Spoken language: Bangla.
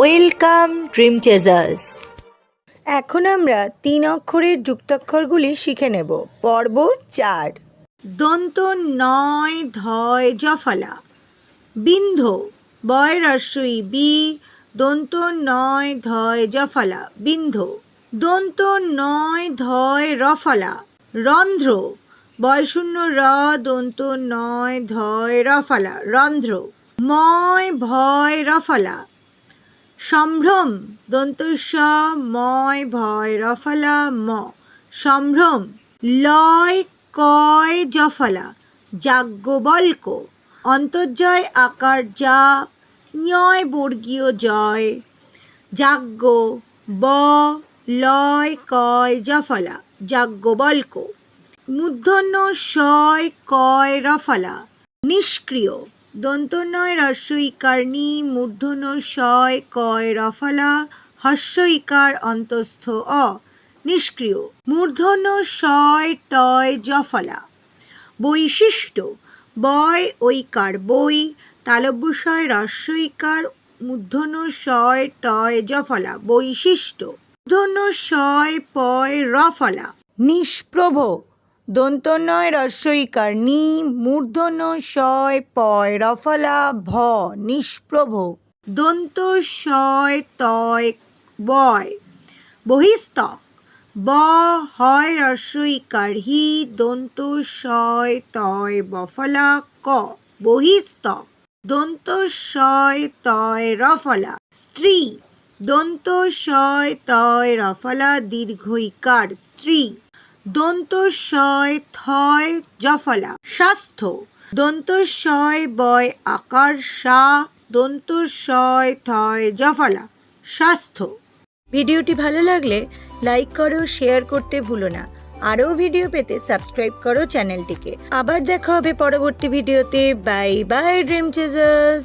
Welcome dream চেজার্স। এখন আমরা 3 অক্ষরের যুক্তাক্ষরগুলি শিখে নেব। পর্ব 4। দন্ত নয় ধয় জফলা বিন্ধ বয় রস্বই বি দন্ত নয় ধয় জফলা বিন্ধ। দন্ত নয় ধয় রফলা রন্ধ্র বয় শূন্য র দন্ত নয় ধয় রফলা রন্ধ্র। ময় ভয় রফলা সম্ভ্রম দন্ত স ময় ভয় রফলা ম সম্ভ্রম। লয় কয় জফলা যাজ্ঞবল্ক অন্তর্জয় আকার যা ইয় বর্গীয় জয় যাজ্ঞ ব লয় কয় জফলা যাজ্ঞবল্ক। মূর্ধন্য শয় কয় রফলা নিষ্ক্রিয় দন্ত নয় হ্রস্ব ইকার নি মূর্ধন্য শয় কয় রফলা হস্য ইকার অন্তস্থ অ নিষ্ক্রিয়। মূর্ধন্য শয় টয় জফলা। বৈশিষ্ট্য বয় ঐকার বই তালব্যশয় হ্রস্ব ইকার মূর্ধন্য শয় টয় জফলা বৈশিষ্ট্য। মূর্ধন্য শয় পয় রফলা। নিষ্প্রভ দন্ত নয় হ্রস্ব ইকার নি মূর্ধন্য শয় পয় রফলা ভ নিষ্প্রভ। দন্ত শয় তয় বয়। বহিস্তক ব হয় হ্রস্ব ইকার হি দন্ত শয় তয় বফলা ক বহিস্তক। দন্ত শয় তয় রফলা। স্ত্রী দন্ত শয় তয় রফলা দীর্ঘ ইকার স্ত্রী। দন্ত শয় থয় জফলা স্বাস্থ্য দন্ত শয় বয় আকার সা দন্ত শয় থয় জফলা স্বাস্থ্য। ভিডিওটি ভালো লাগলে লাইক করো, শেয়ার করতে ভুলো না। আরও ভিডিও পেতে সাবস্ক্রাইব করো চ্যানেলটিকে। আবার দেখা হবে পরবর্তী ভিডিওতে। Bye bye dream চেজার্স।